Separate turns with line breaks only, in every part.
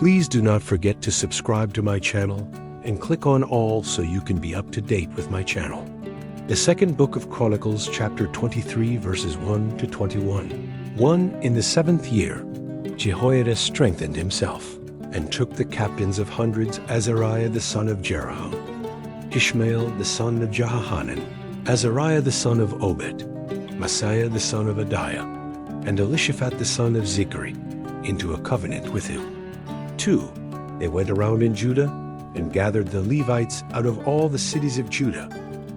Please do not forget to subscribe to my channel and click on all so you can be up to date with my channel. The second book of Chronicles, chapter 23, verses 1 to 21. 1. In the 7th year, Jehoiada strengthened himself and took the captains of hundreds, Azariah the son of Jeroham, Ishmael the son of Jehohanan, Azariah the son of Obed, Messiah the son of Adiah, and Elishaphat the son of Zichri, into a covenant with him. 2. They went around in Judah and gathered the Levites out of all the cities of Judah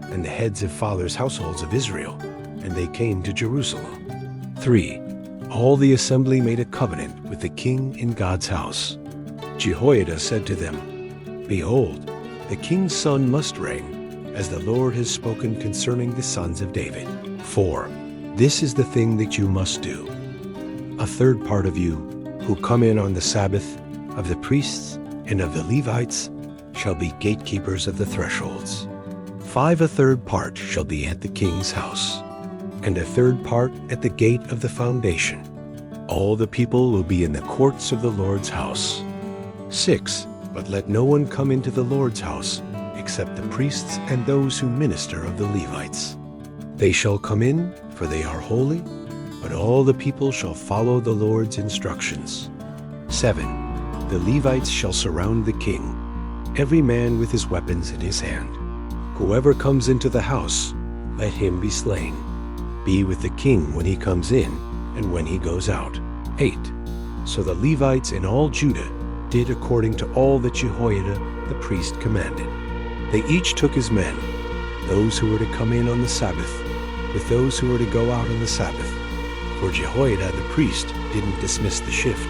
and the heads of fathers' households of Israel, and they came to Jerusalem. 3. All the assembly made a covenant with the king in God's house. Jehoiada said to them, Behold, the king's son must reign, as the Lord has spoken concerning the sons of David. 4. This is the thing that you must do. A third part of you, who come in on the Sabbath, of the priests and of the Levites, shall be gatekeepers of the thresholds. 5. A third part shall be at the king's house, and a third part at the gate of the foundation. All the people will be in the courts of the Lord's house. 6. But let no one come into the Lord's house, except the priests and those who minister of the Levites. They shall come in, for they are holy, but all the people shall follow the Lord's instructions. 7. The Levites shall surround the king, every man with his weapons in his hand. Whoever comes into the house, let him be slain. Be with the king when he comes in and when he goes out. 8. So the Levites in all Judah did according to all that Jehoiada the priest commanded. They each took his men, those who were to come in on the Sabbath, with those who were to go out on the Sabbath. For Jehoiada the priest didn't dismiss the shift.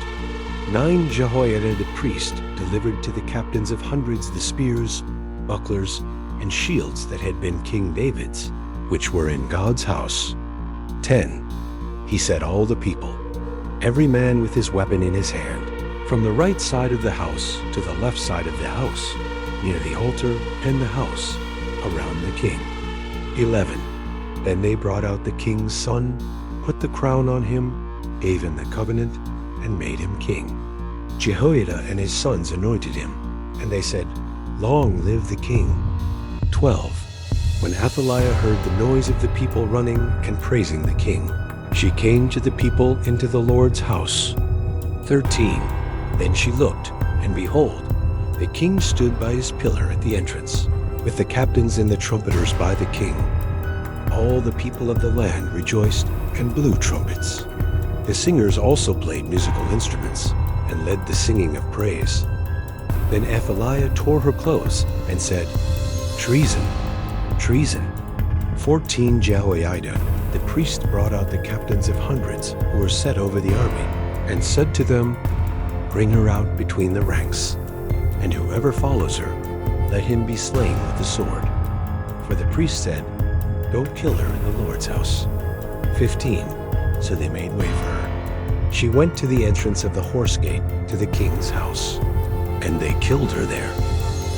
9. Jehoiada the priest delivered to the captains of hundreds the spears, bucklers, and shields that had been King David's, which were in God's house. 10. He set all the people, every man with his weapon in his hand, from the right side of the house to the left side of the house, near the altar and the house, around the king. 11. Then they brought out the king's son, put the crown on him, gave him the covenant, and made him king. Jehoiada and his sons anointed him, and they said, Long live the king. 12. When Athaliah heard the noise of the people running and praising the king, she came to the people into the Lord's house. 13. Then she looked, and behold, the king stood by his pillar at the entrance, with the captains and the trumpeters by the king. All the people of the land rejoiced and blew trumpets. The singers also played musical instruments and led the singing of praise. Then Athaliah tore her clothes and said, Treason! Treason! 14. Jehoiada the priest brought out the captains of hundreds who were set over the army, and said to them, Bring her out between the ranks, and whoever follows her, let him be slain with the sword. For the priest said, Don't kill her in the Lord's house. 15. So they made way for her. She went to the entrance of the horse gate to the king's house, and they killed her there.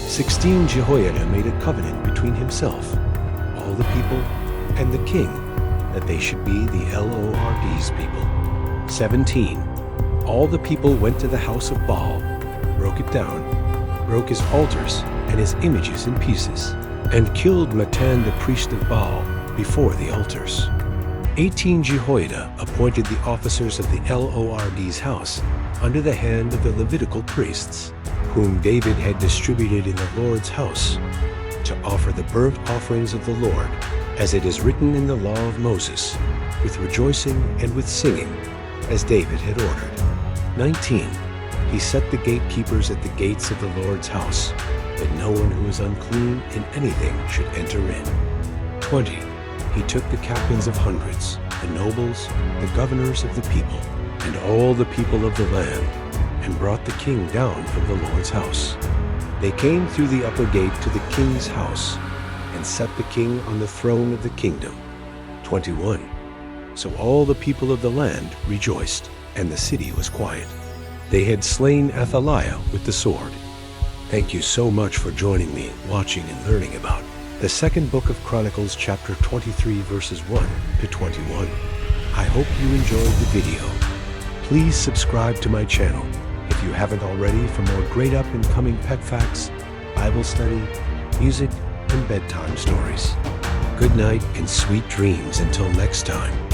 16. Jehoiada made a covenant between himself, all the people, and the king, that they should be the Lord's people. 17. All the people went to the house of Baal, broke it down, broke his altars and his images in pieces, and killed Matan the priest of Baal before the altars. 18. Jehoiada appointed the officers of the Lord's house under the hand of the Levitical priests, whom David had distributed in the Lord's house, to offer the burnt offerings of the Lord, as it is written in the law of Moses, with rejoicing and with singing, as David had ordered. 19. He set the gatekeepers at the gates of the Lord's house, that no one who is unclean in anything should enter in. 20. He took the captains of hundreds, the nobles, the governors of the people, and all the people of the land, and brought the king down from the Lord's house. They came through the upper gate to the king's house, and set the king on the throne of the kingdom. 21. So all the people of the land rejoiced, and the city was quiet. They had slain Athaliah with the sword. Thank you so much for joining me, watching and learning about the second book of Chronicles, chapter 23, verses 1 to 21. I hope you enjoyed the video. Please subscribe to my channel if you haven't already for more great up-and-coming pet facts, Bible study, music, and bedtime stories. Good night and sweet dreams until next time.